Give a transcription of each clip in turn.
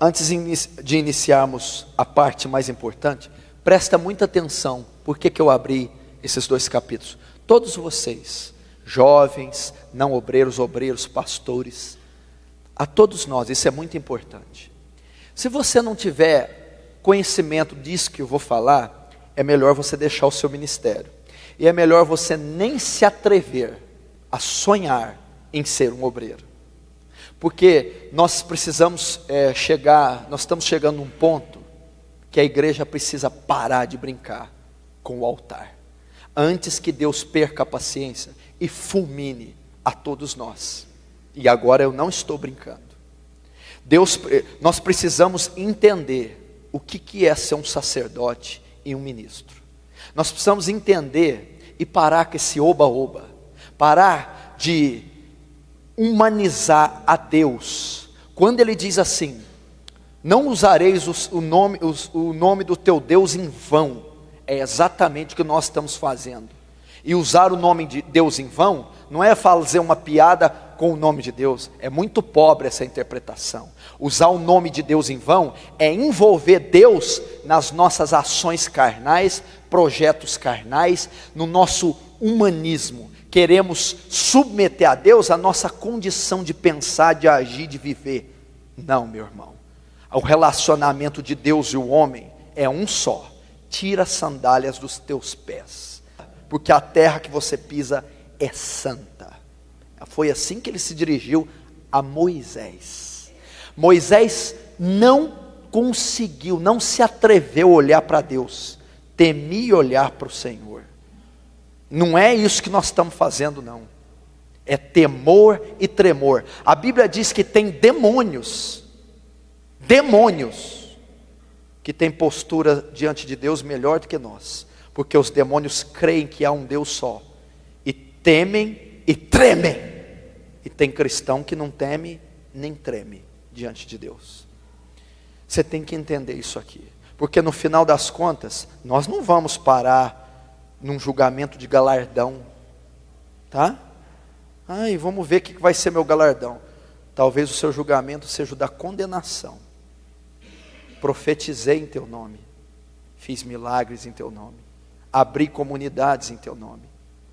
antes de iniciarmos a parte mais importante, presta muita atenção. Por que eu abri esses 2 capítulos? Todos vocês, jovens, não obreiros, obreiros, pastores, a todos nós, isso é muito importante. Se você não tiver conhecimento disso que eu vou falar, é melhor você deixar o seu ministério. E é melhor você nem se atrever a sonhar em ser um obreiro. Porque nós precisamos nós estamos chegando num ponto que a igreja precisa parar de brincar com o altar, antes que Deus perca a paciência e fulmine a todos nós. E agora eu não estou brincando. Nós precisamos entender o que é ser um sacerdote e um ministro. Nós precisamos entender e parar com esse oba-oba, parar de humanizar a Deus. Quando ele diz assim: não usareis o nome do teu Deus em vão, é exatamente o que nós estamos fazendo. E usar o nome de Deus em vão não é fazer uma piada com o nome de Deus, é muito pobre essa interpretação. Usar o nome de Deus em vão é envolver Deus nas nossas ações carnais, projetos carnais, no nosso humanismo. Queremos submeter a Deus a nossa condição de pensar, de agir, de viver. Não, meu irmão. O relacionamento de Deus e o homem é um só. Tira as sandálias dos teus pés, porque a terra que você pisa é santa. Foi assim que ele se dirigiu a Moisés. Moisés não conseguiu, não se atreveu a olhar para Deus, temia olhar para o Senhor. Não é isso que nós estamos fazendo, não. É temor e tremor. A Bíblia diz que tem demônios que têm postura diante de Deus melhor do que nós, porque os demônios creem que há um Deus só, e temem e tremem. E tem cristão que não teme nem treme diante de Deus. Você tem que entender isso aqui, porque no final das contas, nós não vamos parar num julgamento de galardão, tá? Ai, vamos ver o que vai ser meu galardão. Talvez o seu julgamento seja o da condenação. Profetizei em teu nome, fiz milagres em teu nome, abri comunidades em teu nome,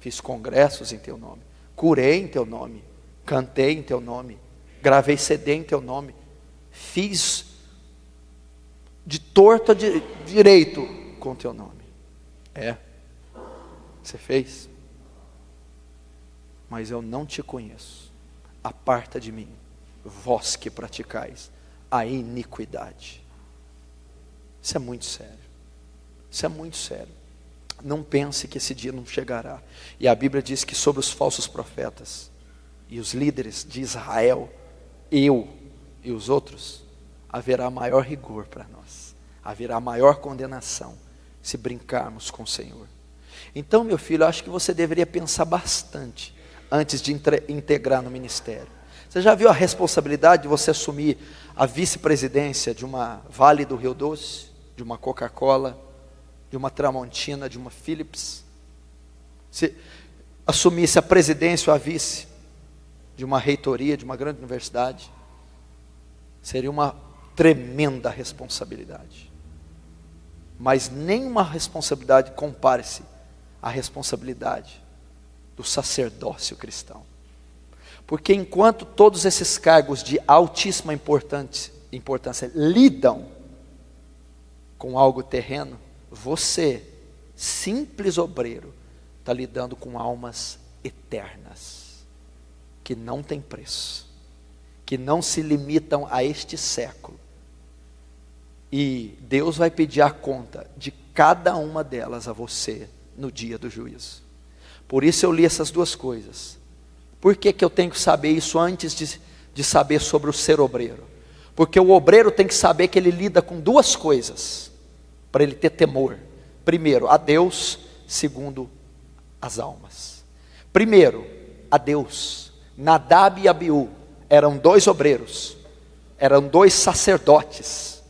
fiz congressos em teu nome, curei em teu nome, cantei em teu nome, gravei CD em teu nome, fiz de torto a direito com teu nome. Você fez? Mas eu não te conheço. Aparta de mim, vós que praticais a iniquidade. Isso é muito sério. Isso é muito sério. Não pense que esse dia não chegará. E a Bíblia diz que sobre os falsos profetas e os líderes de Israel, eu e os outros, haverá maior rigor para nós. Haverá maior condenação se brincarmos com o Senhor. Então, meu filho, eu acho que você deveria pensar bastante antes de integrar no ministério. Você já viu a responsabilidade de você assumir a vice-presidência de uma Vale do Rio Doce, de uma Coca-Cola, de uma Tramontina, de uma Philips? Se assumisse a presidência ou a vice de uma reitoria, de uma grande universidade, seria uma tremenda responsabilidade. Mas nenhuma responsabilidade compare-se à responsabilidade do sacerdócio cristão. Porque enquanto todos esses cargos de altíssima importância lidam com algo terreno, você, simples obreiro, está lidando com almas eternas, que não têm preço, que não se limitam a este século. E Deus vai pedir a conta de cada uma delas a você no dia do juízo. Por isso eu li essas duas coisas. Por que eu tenho que saber isso antes de saber sobre o ser obreiro? Porque o obreiro tem que saber que ele lida com duas coisas, para ele ter temor. Primeiro, a Deus. Segundo, as almas. Primeiro, a Deus. Nadab e Abiú eram dois obreiros, eram dois sacerdotes.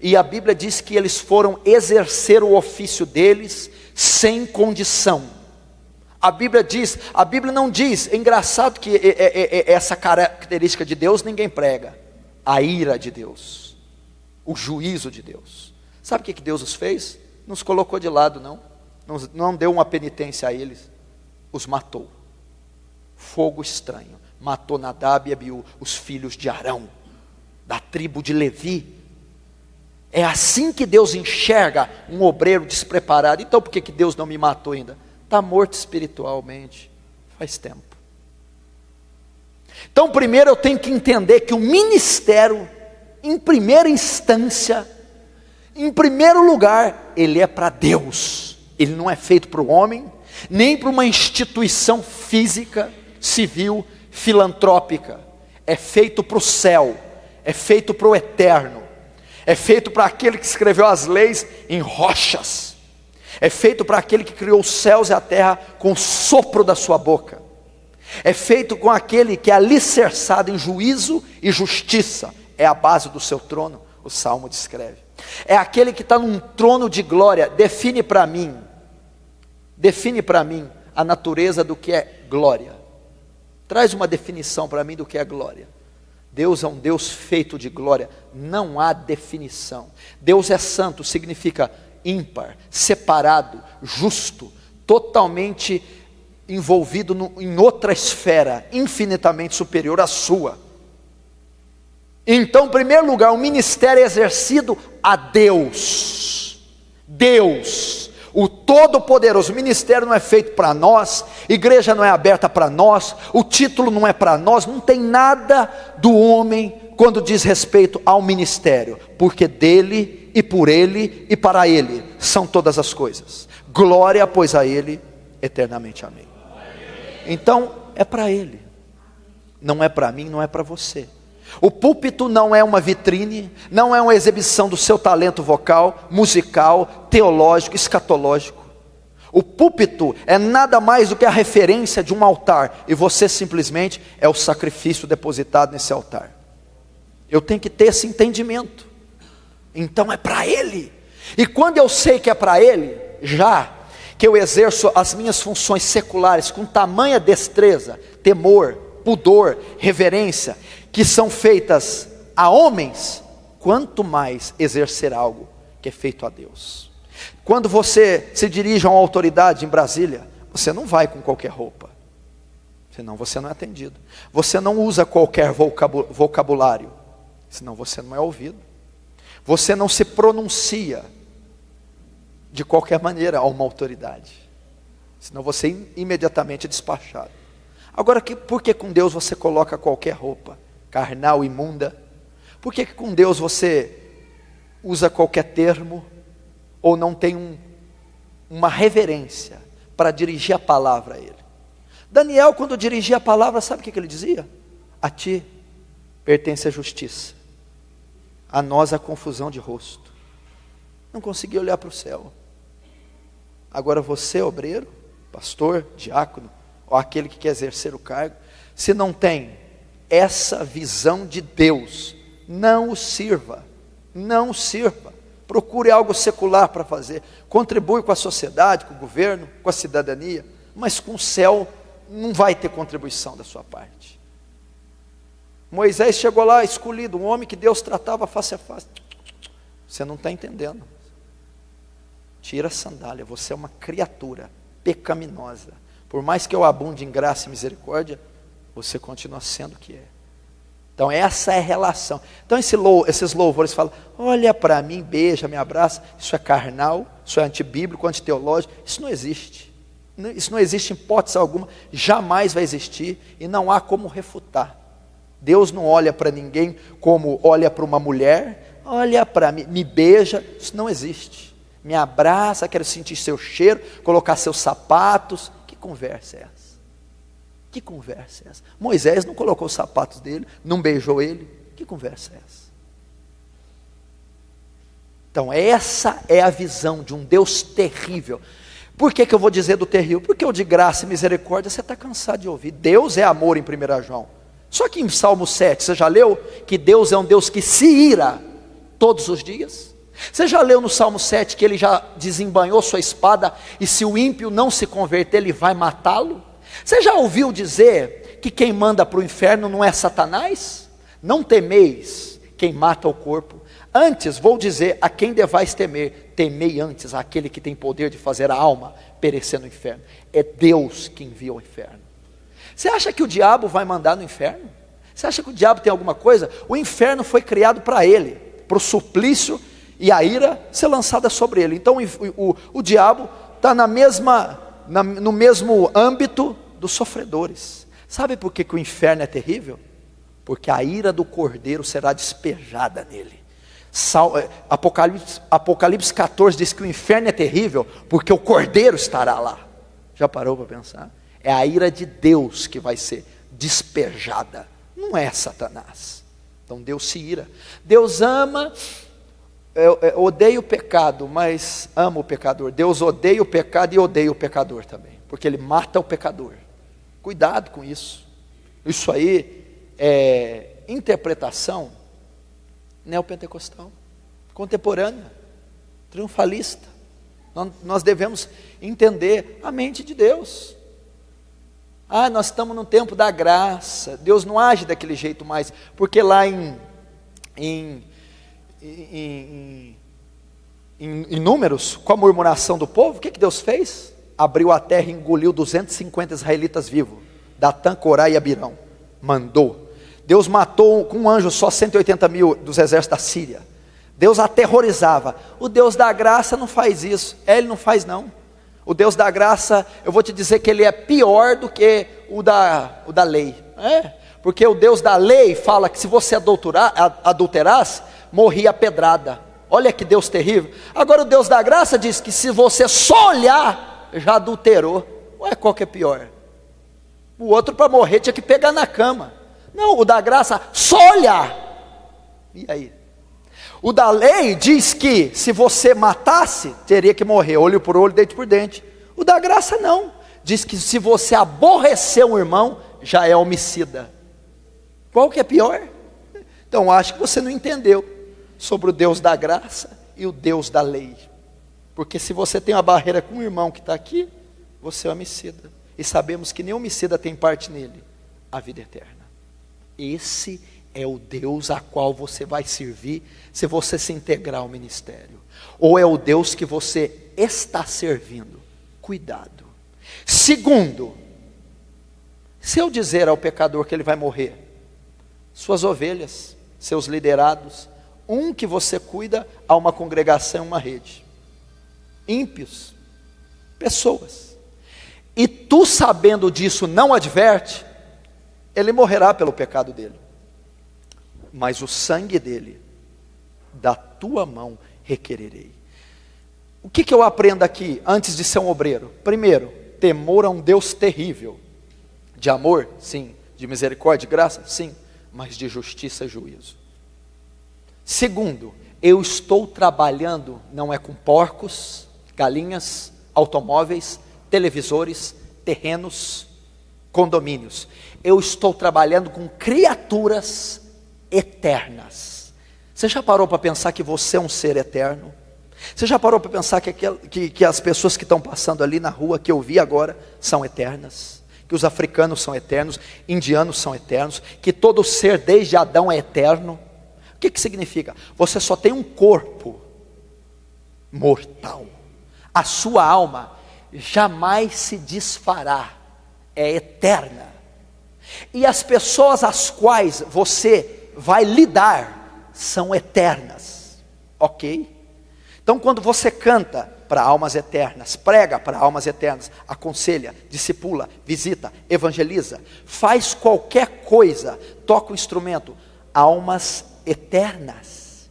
E a Bíblia diz que eles foram exercer o ofício deles sem condição. A Bíblia não diz, é engraçado que essa característica de Deus ninguém prega. a ira de Deus, o juízo de Deus. Sabe o que Deus os fez? Não os colocou de lado, não deu uma penitência a eles, os matou. Fogo estranho, matou Nadab e Abiú, os filhos de Arão, da tribo de Levi. É assim que Deus enxerga um obreiro despreparado. Então por que Deus não me matou ainda? Está morto espiritualmente, faz tempo. Então primeiro eu tenho que entender que o ministério, em primeira instância, em primeiro lugar, ele é para Deus. Ele não é feito para o homem, nem para uma instituição física, civil, filantrópica. É feito para o céu, é feito para o eterno, é feito para aquele que escreveu as leis em rochas, é feito para aquele que criou os céus e a terra com o sopro da sua boca, é feito com aquele que é alicerçado em juízo e justiça, é a base do seu trono, o Salmo descreve. É aquele que está num trono de glória. Define para mim a natureza do que é glória. Traz uma definição para mim do que é glória. Deus é um Deus feito de glória, não há definição. Deus é santo, significa ímpar, separado, justo, totalmente envolvido em outra esfera, infinitamente superior à sua. Então, em primeiro lugar, o ministério é exercido a Deus. Deus, o Todo-Poderoso. O ministério não é feito para nós, igreja não é aberta para nós, o título não é para nós, não tem nada do homem quando diz respeito ao ministério, porque dele e por ele e para ele são todas as coisas. Glória, pois, a ele eternamente. Amém. Então, é para ele, não é para mim, não é para você. O púlpito não é uma vitrine, não é uma exibição do seu talento vocal, musical, teológico, escatológico. O púlpito é nada mais do que a referência de um altar, e você simplesmente é o sacrifício depositado nesse altar. Eu tenho que ter esse entendimento. Então é para ele. E quando eu sei que é para ele, já que eu exerço as minhas funções seculares com tamanha destreza, temor, pudor, reverência, que são feitas a homens, quanto mais exercer algo que é feito a Deus. Quando você se dirige a uma autoridade em Brasília, você não vai com qualquer roupa, senão você não é atendido. Você não usa qualquer vocabulário, senão você não é ouvido. Você não se pronuncia de qualquer maneira a uma autoridade, senão você imediatamente é despachado. Agora, por que com Deus você coloca qualquer roupa carnal, imunda? Por que com Deus você usa qualquer termo, ou não tem uma reverência para dirigir a palavra a ele? Daniel, quando dirigia a palavra, sabe o que ele dizia? A ti pertence a justiça, a nós a confusão de rosto. Não conseguia olhar para o céu. Agora você, obreiro, pastor, diácono, ou aquele que quer exercer o cargo, se não tem essa visão de Deus, não o sirva, não o sirva. Procure algo secular para fazer, contribui com a sociedade, com o governo, com a cidadania, mas com o céu não vai ter contribuição da sua parte. Moisés chegou lá escolhido, um homem que Deus tratava face a face. Você não está entendendo. Tira a sandália, você é uma criatura pecaminosa. Por mais que eu abunde em graça e misericórdia, você continua sendo o que é. Então essa é a relação. Então esses louvores falam, olha para mim, beija, me abraça. Isso é carnal, isso é antibíblico, antiteológico. Isso não existe. Isso não existe em hipótese alguma, jamais vai existir e não há como refutar. Deus não olha para ninguém como olha para uma mulher, olha para mim, me beija, isso não existe. Me abraça, quero sentir seu cheiro, colocar seus sapatos. Que conversa é essa? Que conversa é essa? Moisés não colocou os sapatos dele, não beijou ele. Que conversa é essa? Então essa é a visão de um Deus terrível. Por que eu vou dizer do terrível? Porque o de graça e misericórdia você está cansado de ouvir. Deus é amor em 1 João. Só que em Salmo 7, você já leu que Deus é um Deus que se ira todos os dias? Você já leu no Salmo 7 que ele já desembanhou sua espada e se o ímpio não se converter, ele vai matá-lo? Você já ouviu dizer que quem manda para o inferno não é Satanás? Não temeis quem mata o corpo. Antes, vou dizer a quem devais temer, temei antes aquele que tem poder de fazer a alma perecer no inferno. É Deus que envia ao inferno. Você acha que o diabo vai mandar no inferno? Você acha que o diabo tem alguma coisa? O inferno foi criado para ele, para o suplício e a ira ser lançada sobre ele. Então o diabo está no mesmo âmbito dos sofredores. Sabe por que o inferno é terrível? Porque a ira do cordeiro será despejada nele. Apocalipse 14 diz que o inferno é terrível porque o cordeiro estará lá. Já parou para pensar? É a ira de Deus que vai ser despejada, não é Satanás. Então Deus se ira. Deus ama, odeia o pecado, mas ama o pecador. Deus odeia o pecado e odeia o pecador também, porque Ele mata o pecador. Cuidado com isso. Isso aí é interpretação neopentecostal, contemporânea, triunfalista. Nós devemos entender a mente de Deus. Nós estamos no tempo da graça, Deus não age daquele jeito mais, porque lá em Números, com a murmuração do povo, o que Deus fez? Abriu a terra e engoliu 250 israelitas vivos, Datã, Corá e Abirão, mandou. Deus matou com um anjo só 180 mil dos exércitos da Síria. Deus aterrorizava. O Deus da graça não faz isso. Ele não faz não. O Deus da graça, eu vou te dizer que ele é pior do que o da lei. Porque o Deus da lei fala que se você adulterasse, morria a pedrada. Olha que Deus terrível. Agora o Deus da graça diz que se você só olhar, já adulterou. Qual que é pior? O outro para morrer tinha que pegar na cama. Não, o da graça, só olhar. E aí? O da lei diz que se você matasse, teria que morrer, olho por olho, dente por dente. O da graça não, diz que se você aborrecer um irmão, já é homicida. Qual que é pior? Então acho que você não entendeu sobre o Deus da graça e o Deus da lei. Porque se você tem uma barreira com um irmão que está aqui, você é homicida. E sabemos que nem homicida tem parte nele, a vida eterna. Esse é o Deus a qual você vai servir se você se integrar ao ministério. Ou é o Deus que você está servindo? Cuidado. Segundo, se eu dizer ao pecador que ele vai morrer, suas ovelhas, seus liderados, que você cuida a uma congregação, uma rede. Ímpios, pessoas. E tu sabendo disso não adverte, ele morrerá pelo pecado dele. Mas o sangue dele, da tua mão requererei. O que eu aprendo aqui, antes de ser um obreiro? Primeiro, temor a um Deus terrível. De amor, sim. De misericórdia e graça, sim. Mas de justiça e juízo. Segundo, eu estou trabalhando, não é com porcos, galinhas, automóveis, televisores, terrenos, condomínios. Eu estou trabalhando com criaturas eternas. Você já parou para pensar que você é um ser eterno? Você já parou para pensar que as pessoas que estão passando ali na rua, que eu vi agora, são eternas? Que os africanos são eternos, indianos são eternos, que todo ser desde Adão é eterno? O que significa? Você só tem um corpo mortal. A sua alma jamais se desfará, é eterna. E as pessoas às quais você vai lidar são eternas, ok? Então quando você canta para almas eternas, prega para almas eternas, aconselha, discipula, visita, evangeliza, faz qualquer coisa, toca o instrumento, almas eternas.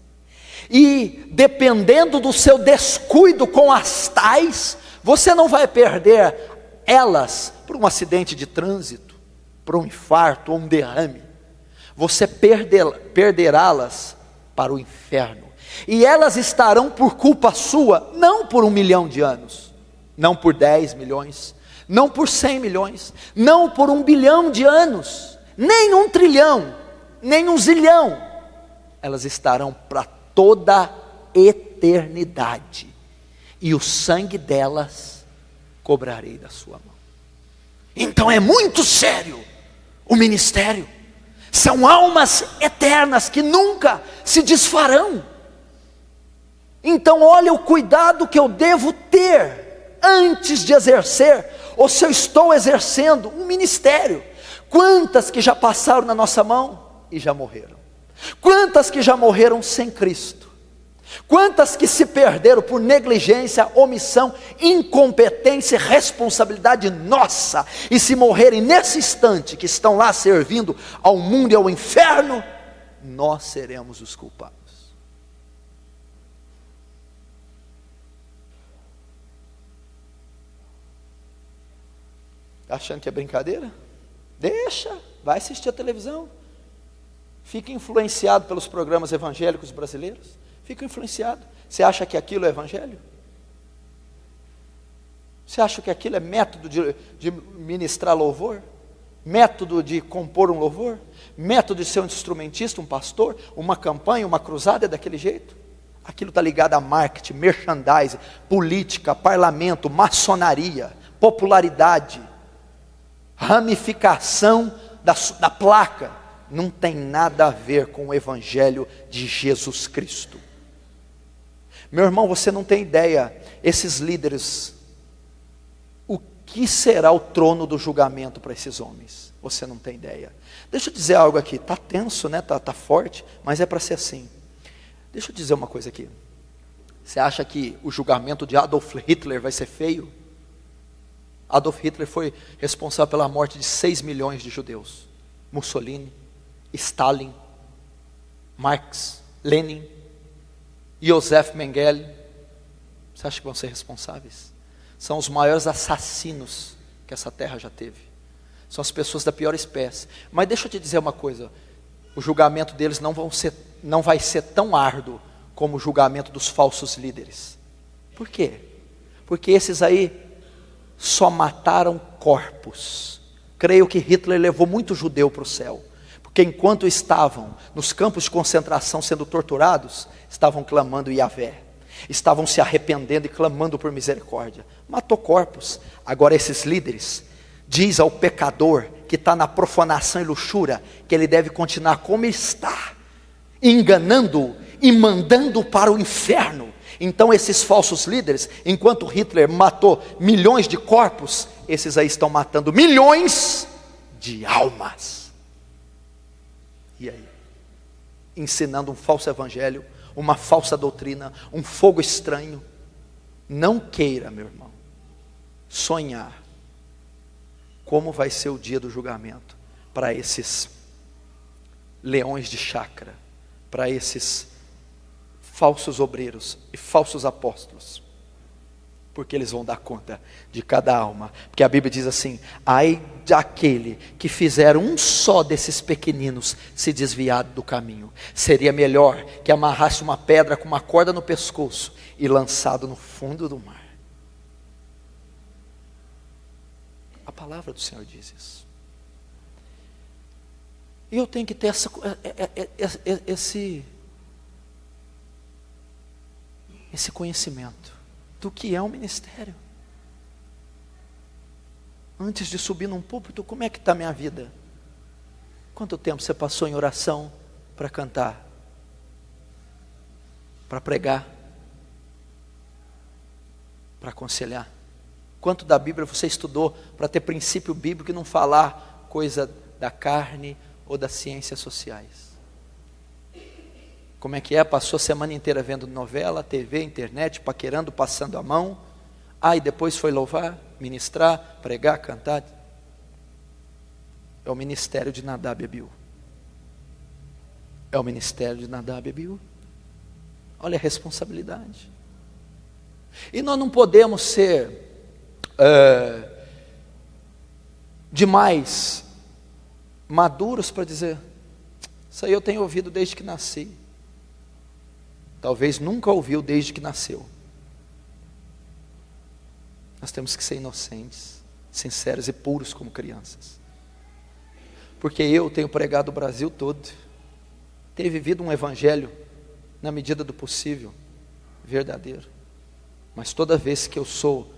E dependendo do seu descuido com as tais, você não vai perder elas por um acidente de trânsito, por um infarto ou um derrame. Você perderá-las para o inferno. E elas estarão por culpa sua, não por 1 milhão de anos, não por 10 milhões, não por 100 milhões, não por 1 bilhão de anos, nem 1 trilhão, nem 1 zilhão. Elas estarão para toda a eternidade. E o sangue delas cobrarei da sua mão. Então é muito sério o ministério. São almas eternas que nunca se desfarão. Então olha o cuidado que eu devo ter antes de exercer, ou se eu estou exercendo um ministério. Quantas que já passaram na nossa mão e já morreram? Quantas que já morreram sem Cristo? Quantas que se perderam por negligência, omissão, incompetência e responsabilidade nossa, e se morrerem nesse instante, que estão lá servindo ao mundo e ao inferno, nós seremos os culpados. Está achando que é brincadeira? Deixa, vai assistir a televisão. Fica influenciado pelos programas evangélicos brasileiros. Fica influenciado. Você acha que aquilo é evangelho? Você acha que aquilo é método de ministrar louvor? Método de compor um louvor? Método de ser um instrumentista, um pastor? Uma campanha, uma cruzada é daquele jeito? Aquilo está ligado a marketing, merchandising, política, parlamento, maçonaria, popularidade, ramificação da placa. Não tem nada a ver com o evangelho de Jesus Cristo. Meu irmão, você não tem ideia, esses líderes, o que será o trono do julgamento para esses homens? Você não tem ideia. Deixa eu dizer algo aqui, está tenso, né? Tá forte, mas é para ser assim. Deixa eu dizer uma coisa aqui. Você acha que o julgamento de Adolf Hitler vai ser feio? Adolf Hitler foi responsável pela morte de 6 milhões de judeus. Mussolini, Stalin, Marx, Lenin, Joseph Mengele, você acha que vão ser responsáveis? São os maiores assassinos que essa terra já teve. São as pessoas da pior espécie. Mas deixa eu te dizer uma coisa, o julgamento deles não vai ser tão árduo como o julgamento dos falsos líderes. Por quê? Porque esses aí só mataram corpos. Creio que Hitler levou muito judeu para o céu, porque enquanto estavam nos campos de concentração sendo torturados, estavam clamando Yahvé, estavam se arrependendo e clamando por misericórdia. Matou corpos. Agora esses líderes diz ao pecador que está na profanação e luxúria que ele deve continuar como está, enganando-o e mandando para o inferno. Então esses falsos líderes, enquanto Hitler matou milhões de corpos, esses aí estão matando milhões de almas. E aí? Ensinando um falso evangelho, uma falsa doutrina, um fogo estranho. Não queira, meu irmão, sonhar como vai ser o dia do julgamento para esses leões de chácara, para esses falsos obreiros e falsos apóstolos, porque eles vão dar conta de cada alma, porque a Bíblia diz assim: ai daquele que fizer um só desses pequeninos se desviar do caminho, seria melhor que amarrasse uma pedra com uma corda no pescoço e lançado no fundo do mar. A palavra do Senhor diz isso. E eu tenho que ter esse conhecimento do que é um ministério. Antes de subir num púlpito, como é que está a minha vida? Quanto tempo você passou em oração para cantar? Para pregar? Para aconselhar? Quanto da Bíblia você estudou para ter princípio bíblico e não falar coisa da carne ou das ciências sociais? Como é que é? Passou a semana inteira vendo novela, TV, internet, paquerando, passando a mão. E depois foi louvar, ministrar, pregar, cantar. É o ministério de Nadab e Abiú. É o ministério de Nadab e Abiú. Olha a responsabilidade. E nós não podemos ser demais maduros para dizer: isso aí eu tenho ouvido desde que nasci. Talvez nunca ouviu desde que nasceu. Nós temos que ser inocentes, sinceros e puros como crianças. Porque eu tenho pregado o Brasil todo, tenho vivido um evangelho na medida do possível, verdadeiro. Mas toda vez que eu sou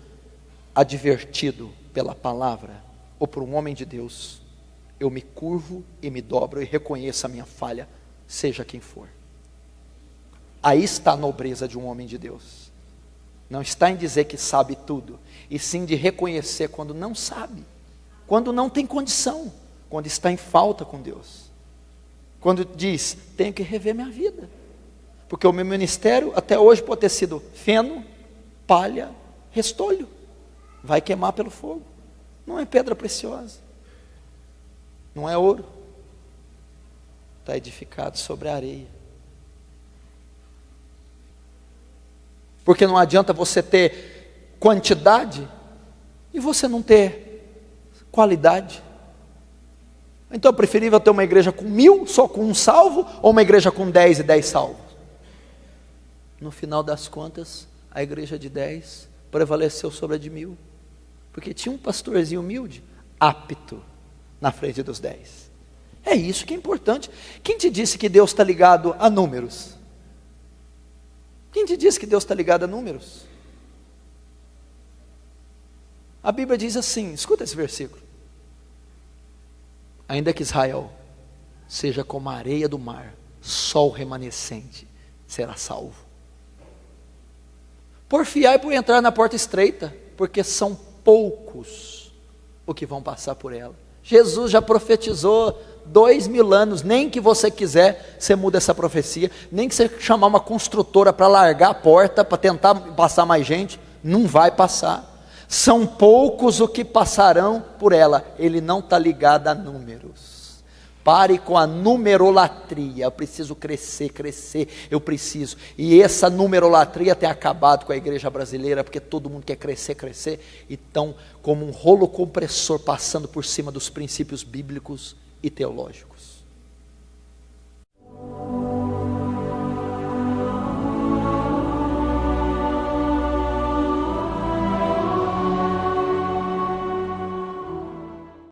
advertido pela palavra ou por um homem de Deus, eu me curvo e me dobro e reconheço a minha falha, seja quem for. Aí está a nobreza de um homem de Deus. Não está em dizer que sabe tudo, e sim de reconhecer quando não sabe, quando não tem condição, quando está em falta com Deus. Quando diz, tenho que rever minha vida, porque o meu ministério até hoje pode ter sido feno, palha, restolho, vai queimar pelo fogo, não é pedra preciosa, não é ouro, está edificado sobre a areia. Porque não adianta você ter quantidade e você não ter qualidade. Então é preferível ter uma igreja com 1000, só com um salvo, ou uma igreja com 10 e 10 salvos? No final das contas, a igreja de 10 prevaleceu sobre a de 1000, porque tinha um pastorzinho humilde, apto, na frente dos 10. É isso que é importante. Quem te disse que Deus está ligado a números? Quem te disse que Deus está ligado a números? A Bíblia diz assim, escuta esse versículo: ainda que Israel seja como a areia do mar, só o remanescente será salvo. Porfiai por entrar na porta estreita, porque são poucos os que vão passar por ela. Jesus já profetizou 2000 anos, nem que você quiser, você muda essa profecia, nem que você chamar uma construtora para largar a porta, para tentar passar mais gente, não vai passar. São poucos os que passarão por ela. Ele não está ligado a números. Pare com a numerolatria. Eu preciso crescer, eu preciso. E essa numerolatria tem acabado com a igreja brasileira, porque todo mundo quer crescer, e estão como um rolo compressor passando por cima dos princípios bíblicos e teológicos.